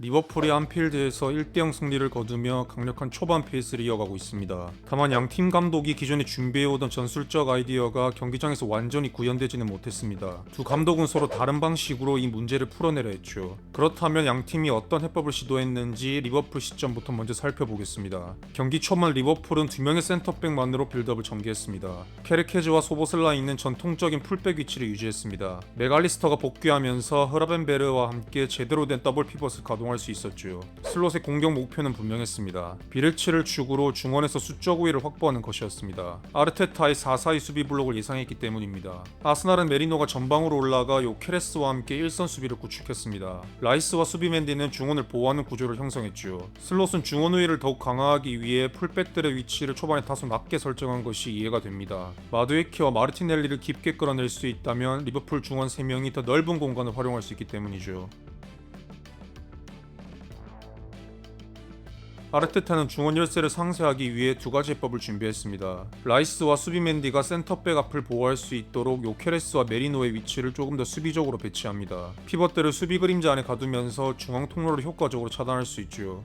리버풀이 안필드에서 1대0 승리를 거두며 강력한 초반 페이스를 이어가고 있습니다. 다만 양팀 감독이 기존에 준비해오던 전술적 아이디어가 경기장에서 완전히 구현되지는 못했습니다. 두 감독은 서로 다른 방식으로 이 문제를 풀어내려 했죠. 그렇다면 양팀이 어떤 해법을 시도했는지 리버풀 시점부터 먼저 살펴보겠습니다. 경기 초반 리버풀은 2명의 센터백만으로 빌드업을 전개했습니다. 케르케즈와 소보슬라에 있는 전통적인 풀백 위치를 유지했습니다. 맥알리스터가 복귀하면서 흐라벤베르와 함께 제대로 된 더블 피벗을 가동할 수 있었죠. 슬롯의 공격 목표는 분명했습니다. 비르츠를 축으로 중원에서 수적 우위를 확보하는 것이었습니다. 아르테타의 4-4-2 수비 블록을 예상했기 때문입니다. 아스날은 메리노가 전방으로 올라가 요케레스와 함께 일선 수비를 구축했습니다. 라이스와 수비맨디는 중원을 보호하는 구조를 형성했죠. 슬롯은 중원 우위를 더욱 강화하기 위해 풀백들의 위치를 초반에 다소 낮게 설정한 것이 이해가 됩니다. 마두에키와 마르티넬리를 깊게 끌어낼 수 있다면 리버풀 중원 3명이 더 넓은 공간을 활용할 수 있기 때문이죠. 아르테타는 중원 열세를 상쇄하기 위해 두 가지 해법을 준비했습니다. 라이스와 수비맨디가 센터백 앞을 보호할 수 있도록 요케레스와 메리노의 위치를 조금 더 수비적으로 배치합니다. 피벗들을 수비 그림자 안에 가두면서 중앙 통로를 효과적으로 차단할 수 있죠.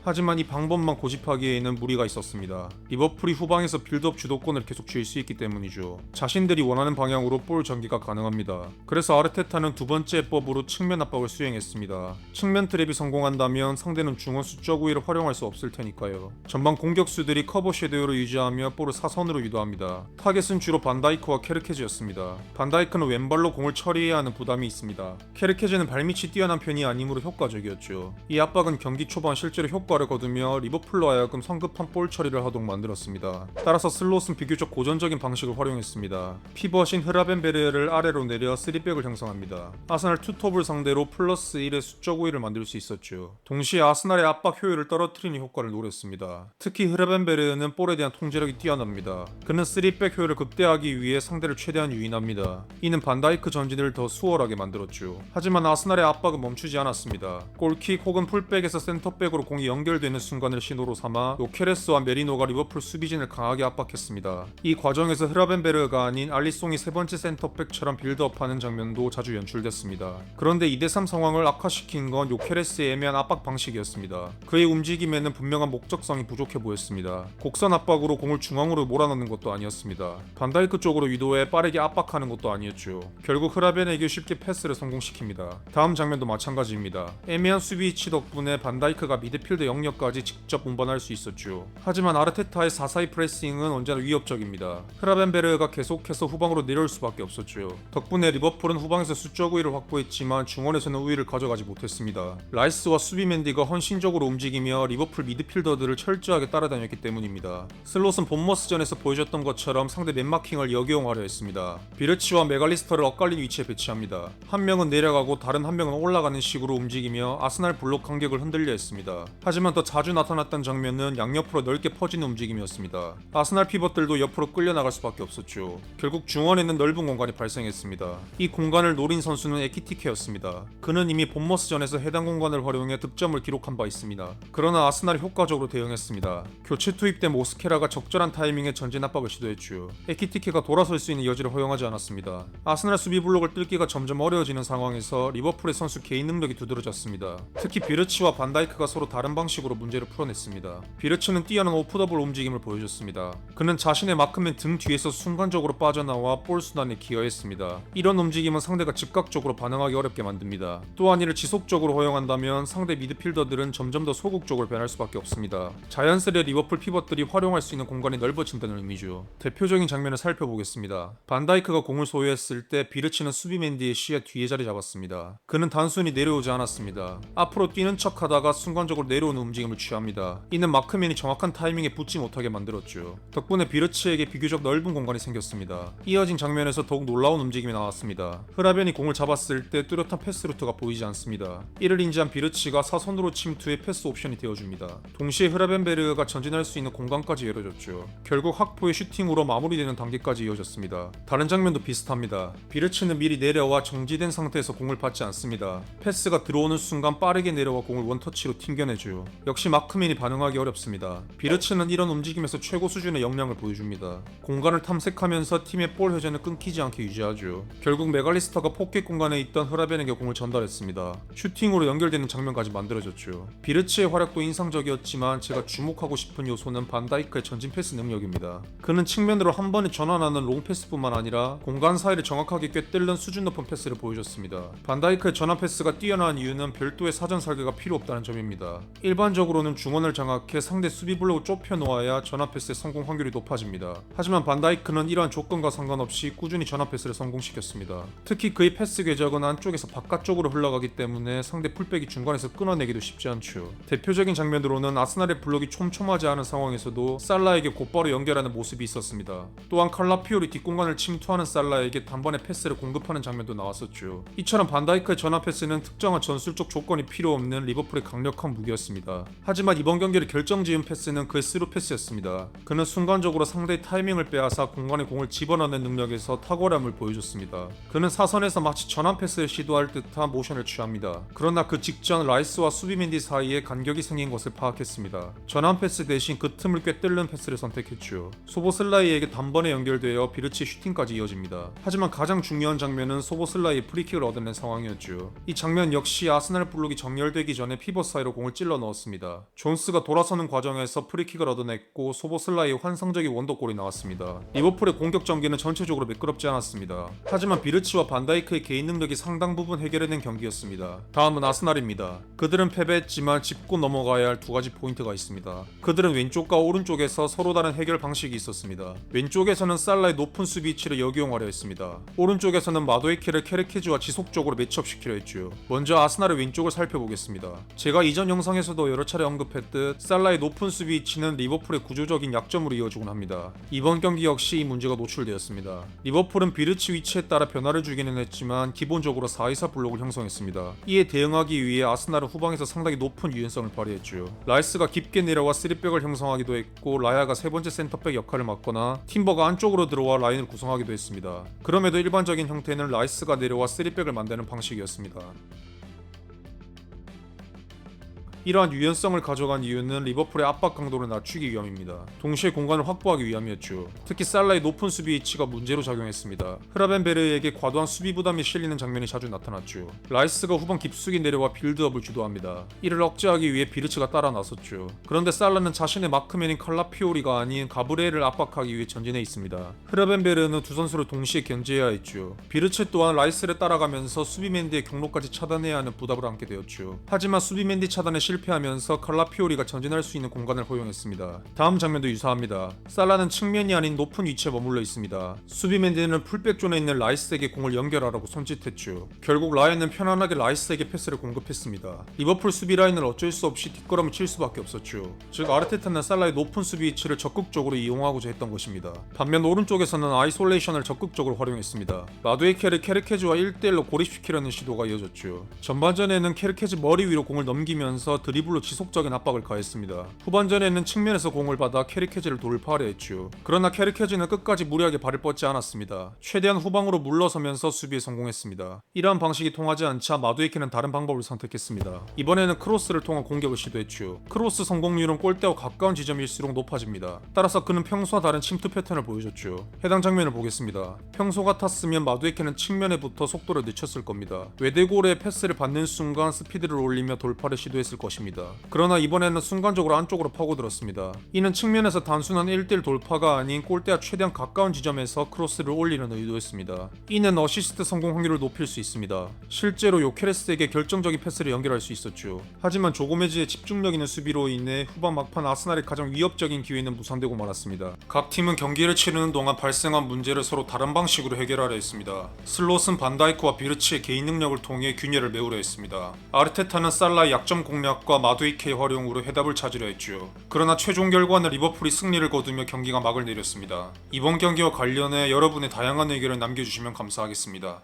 하지만 이 방법만 고집하기에는 무리가 있었습니다. 리버풀이 후방에서 빌드업 주도권을 계속 쥘 수 있기 때문이죠. 자신들이 원하는 방향으로 볼 전개가 가능합니다. 그래서 아르테타는 두 번째 해법으로 측면 압박을 수행했습니다. 측면 트랩이 성공한다면 상대는 중원 수적 우위를 활용할 수 없을 테니까요. 전방 공격수들이 커버 섀도우를 유지하며 볼을 사선으로 유도합니다. 타겟은 주로 반다이크와 케르케즈였습니다. 반다이크는 왼발로 공을 처리해야 하는 부담이 있습니다. 케르케즈는 발밑이 뛰어난 편이 아니므로 효과적이었죠. 이 압박은 경기 초반 실제로 효과를 거두며 리버풀로 하여금 성급한 볼 처리를 하도록 만들었습니다. 따라서 슬롯은 비교적 고전적인 방식을 활용했습니다. 피벗인 흐라벤베르를 아래로 내려 3백을 형성합니다. 아스날 투톱을 상대로 플러스 1의 수적 우위를 만들 수 있었죠. 동시에 아스날의 압박 효율을 떨어뜨리는 효과를 노렸습니다. 특히 흐라벤베르는 볼에 대한 통제력이 뛰어납니다. 그는 3백 효율을 극대화하기 위해 상대를 최대한 유인합니다. 이는 반다이크 전진을 더 수월하게 만들었죠. 하지만 아스날의 압박은 멈추지 않았습니다. 골킥 혹은 풀백에서 센터백으로 공이 연결되는 순간을 신호로 삼아 요케레스와 메리노가 리버풀 수비진을 강하게 압박했습니다. 이 과정에서 흐라벤베르가 아닌 알리송이 세 번째 센터백처럼 빌드업하는 장면도 자주 연출됐습니다. 그런데 2대3 상황을 악화시킨 건 요케레스의 애매한 압박 방식이었습니다. 그의 움직임에는 분명한 목적성이 부족해 보였습니다. 곡선 압박으로 공을 중앙으로 몰아넣는 것도 아니었습니다. 반다이크 쪽으로 유도해 빠르게 압박하는 것도 아니었죠. 결국 흐라벤에게 쉽게 패스를 성공시킵니다. 다음 장면도 마찬가지입니다. 애매한 수비 위치 덕분에 반다이크가 미드필드 영역까지 직접 운반할 수 있었죠. 하지만 아르테타의 4-4-2 프레싱은 언제나 위협적입니다. 흐라벤베르가 계속해서 후방으로 내려올 수밖에 없었죠. 덕분에 리버풀은 후방에서 수적 우위를 확보했지만 중원에서는 우위를 가져가지 못했습니다. 라이스와 수비맨디가 헌신적으로 움직이며 리버풀 미드필더들을 철저하게 따라다녔기 때문입니다. 슬롯은 본머스전에서 보여줬던 것처럼 상대 맨마킹을 역이용하려 했습니다. 비르치와 맥알리스터를 엇갈린 위치에 배치합니다. 한 명은 내려가고 다른 한 명은 올라가는 식으로 움직이며 아스날 블록 간격을 흔들려 했습니다. 하지만 더 자주 나타났던 장면은 양옆으로 넓게 퍼지는 움직임이었습니다. 아스날 피벗들도 옆으로 끌려나갈 수밖에 없었죠. 결국 중원에는 넓은 공간이 발생했습니다. 이 공간을 노린 선수는 에키티케였습니다. 그는 이미 본머스전에서 해당 공간을 활용해 득점을 기록한 바 있습니다. 그러나 아스날이 효과적으로 대응했습니다. 교체 투입된 모스케라가 적절한 타이밍에 전진 압박을 시도했죠. 에키티케가 돌아설 수 있는 여지를 허용하지 않았습니다. 아스날 수비 블록을 뚫기가 점점 어려워지는 상황에서 리버풀의 선수 개인 능력이 두드러졌습니다. 특히 비르치와 반다이크가 서로 다른 방식으로 문제를 풀어냈습니다. 비르츠는 뛰어난 오프더블 움직임을 보여줬습니다. 그는 자신의 마크맨 등 뒤에서 순간적으로 빠져나와 볼 순환에 기여했습니다. 이런 움직임은 상대가 즉각적으로 반응하기 어렵게 만듭니다. 또한 이를 지속적으로 허용한다면 상대 미드필더들은 점점 더 소극적으로 변할 수밖에 없습니다. 자연스레 리버풀 피벗들이 활용할 수 있는 공간이 넓어진다는 의미죠. 대표적인 장면을 살펴보겠습니다. 반다이크가 공을 소유했을 때 비르츠는 수비맨디의 시야 뒤에 자리 잡았습니다. 그는 단순히 내려오지 않았습니다. 앞으로 뛰는 척하다가 순간적으로 내려오는 움직임을 취합니다. 이는 마크맨이 정확한 타이밍에 붙지 못하게 만들었죠. 덕분에 비르츠에게 비교적 넓은 공간이 생겼습니다. 이어진 장면에서 더욱 놀라운 움직임이 나왔습니다. 흐라벤이 공을 잡았을 때 뚜렷한 패스 루트가 보이지 않습니다. 이를 인지한 비르츠가 사선으로 침투해 패스 옵션이 되어줍니다. 동시에 흐라벤베르가 전진할 수 있는 공간까지 열어줬죠. 결국 학포의 슈팅으로 마무리되는 단계까지 이어졌습니다. 다른 장면도 비슷합니다. 비르츠는 미리 내려와 정지된 상태에서 공을 받지 않습니다. 패스가 들어오는 순간 빠르게 내려와 공을 원터치로 튕겨내죠. 역시 마크맨이 반응하기 어렵습니다. 비르츠는 이런 움직임에서 최고 수준의 역량을 보여줍니다. 공간을 탐색하면서 팀의 볼 회전을 끊기지 않게 유지하죠. 결국 메갈리스터가 포켓 공간에 있던 흐라벤에게 공을 전달했습니다. 슈팅으로 연결되는 장면까지 만들어졌죠. 비르츠의 활약도 인상적이었지만 제가 주목하고 싶은 요소는 반다이크의 전진 패스 능력입니다. 그는 측면으로 한 번에 전환하는 롱 패스뿐만 아니라 공간 사이를 정확하게 꿰뚫는 수준 높은 패스를 보여줬습니다. 반다이크의 전환 패스가 뛰어난 이유는 별도의 사전 설계가 필요 없다는 점입니다. 일반적으로는 중원을 장악해 상대 수비 블록을 좁혀 놓아야 전환 패스의 성공 확률이 높아집니다. 하지만 반다이크는 이러한 조건과 상관없이 꾸준히 전환 패스를 성공시켰습니다. 특히 그의 패스 궤적은 안쪽에서 바깥쪽으로 흘러가기 때문에 상대 풀백이 중간에서 끊어내기도 쉽지 않죠. 대표적인 장면으로는 아스날의 블록이 촘촘하지 않은 상황에서도 살라에게 곧바로 연결하는 모습이 있었습니다. 또한 칼라피오리 뒷공간을 침투하는 살라에게 단번에 패스를 공급하는 장면도 나왔었죠. 이처럼 반다이크의 전환 패스는 특정한 전술적 조건이 필요 없는 리버풀의 강력한 무기였습니다. 하지만 이번 경기를 결정지은 패스는 그의 스루 패스였습니다. 그는 순간적으로 상대의 타이밍을 빼앗아 공간에 공을 집어넣는 능력에서 탁월함을 보여줬습니다. 그는 사선에서 마치 전환 패스를 시도할 듯한 모션을 취합니다. 그러나 그 직전 라이스와 수비맨디 사이에 간격이 생긴 것을 파악했습니다. 전환 패스 대신 그 틈을 꿰뚫는 패스를 선택했죠. 소보슬라이에게 단번에 연결되어 비르치의 슈팅까지 이어집니다. 하지만 가장 중요한 장면은 소보슬라이의 프리킥을 얻어낸 상황이었죠. 이 장면 역시 아스날 블록이 정렬되기 전에 피벗 사이로 공을 찔러 넣었습니다. 존스가 돌아서는 과정에서 프리킥을 얻어냈고 소보슬라이의 환상적인 원더골이 나왔습니다. 리버풀의 공격 전개는 전체적으로 매끄럽지 않았습니다. 하지만 비르치와 반다이크의 개인 능력이 상당 부분 해결해낸 경기였습니다. 다음은 아스날입니다. 그들은 패배했지만 짚고 넘어가야 할 두 가지 포인트가 있습니다. 그들은 왼쪽과 오른쪽에서 서로 다른 해결 방식이 있었습니다. 왼쪽에서는 살라의 높은 수비 위치를 역이용하려 했습니다. 오른쪽에서는 마도이케를 케르케즈와 지속적으로 매치업시키려 했죠. 먼저 아스날의 왼쪽을 살펴보겠습니다. 제가 이전 영상에서도 여러 차례 언급했듯 살라의 높은 수비 위치는 리버풀의 구조적인 약점으로 이어지곤 합니다. 이번 경기 역시 이 문제가 노출되었습니다. 리버풀은 비르치 위치에 따라 변화를 주기는 했지만 기본적으로 4-2-4 블록을 형성했습니다. 이에 대응하기 위해 아스날은 후방에서 상당히 높은 유연성을 발휘했죠. 라이스가 깊게 내려와 3백을 형성하기도 했고 라야가 세 번째 센터백 역할을 맡거나 팀버가 안쪽으로 들어와 라인을 구성하기도 했습니다. 그럼에도 일반적인 형태는 라이스가 내려와 3백을 만드는 방식이었습니다. 이러한 유연성을 가져간 이유는 리버풀의 압박 강도를 낮추기 위함입니다. 동시에 공간을 확보하기 위함이었죠. 특히 살라의 높은 수비 위치가 문제로 작용했습니다. 흐라벤베르에게 과도한 수비 부담이 실리는 장면이 자주 나타났죠. 라이스가 후방 깊숙이 내려와 빌드업을 주도합니다. 이를 억제하기 위해 비르츠가 따라 나섰죠. 그런데 살라는 자신의 마크맨인 칼라피오리가 아닌 가브리엘을 압박하기 위해 전진해 있습니다. 흐라벤베르는 두 선수를 동시에 견제해야 했죠. 비르츠 또한 라이스를 따라가면서 수비맨디의 경로까지 차단해야 하는 부담을 안게 되었죠. 하지만 수비맨디 차단에 실패하면서 칼라피오리가 전진할 수 있는 공간을 허용했습니다. 다음 장면도 유사합니다. 살라는 측면이 아닌 높은 위치에 머물러 있습니다. 수비맨디는 풀백존에 있는 라이스에게 공을 연결하라고 손짓했죠. 결국 라인은 편안하게 라이스에게 패스를 공급했습니다. 리버풀 수비 라인은 어쩔 수 없이 뒷걸음을 칠 수밖에 없었죠. 즉 아르테타는 살라의 높은 수비 위치를 적극적으로 이용하고자 했던 것입니다. 반면 오른쪽에서는 아이솔레이션을 적극적으로 활용했습니다. 마두에케를 케르케즈와 1대1로 고립시키려는 시도가 이어졌죠. 전반전에는 케르케즈 머리 위로 공을 넘기면서 드리블로 지속적인 압박을 가했습니다. 후반전에는 측면에서 공을 받아 케르케즈를 돌파하려 했죠. 그러나 케르케즈는 끝까지 무리하게 발을 뻗지 않았습니다. 최대한 후방으로 물러서면서 수비에 성공했습니다. 이러한 방식이 통하지 않자 마두에케는 다른 방법을 선택했습니다. 이번에는 크로스를 통한 공격을 시도했죠. 크로스 성공률은 골대와 가까운 지점일수록 높아집니다. 따라서 그는 평소와 다른 침투 패턴을 보여줬죠. 해당 장면을 보겠습니다. 평소 같았으면 마두에케는 측면에 붙어 속도를 늦췄을 겁니다. 외대골에 패스를 받는 순간 스피드를 올리며 돌파를 시도했을 것입니다. 그러나 이번에는 순간적으로 안쪽으로 파고들었습니다. 이는 측면에서 단순한 1대1 돌파가 아닌 골대와 최대한 가까운 지점에서 크로스를 올리는 의도였습니다. 이는 어시스트 성공 확률을 높일 수 있습니다. 실제로 요케레스에게 결정적인 패스를 연결할 수 있었죠. 하지만 조고메즈의 집중력 있는 수비로 인해 후반 막판 아스날의 가장 위협적인 기회는 무산되고 말았습니다. 각 팀은 경기를 치르는 동안 발생한 문제를 서로 다른 방식으로 해결하려 했습니다. 슬롯은 반다이크와 비르치의 개인 능력을 통해 균열을 메우려 했습니다. 아르테타는 살라의 약점 공략과 마두이케의 활용으로 해답을 찾으려 했죠. 그러나 최종 결과는 리버풀이 승리를 거두며 경기가 막을 내렸습니다. 이번 경기와 관련해 여러분의 다양한 의견을 남겨주시면 감사하겠습니다.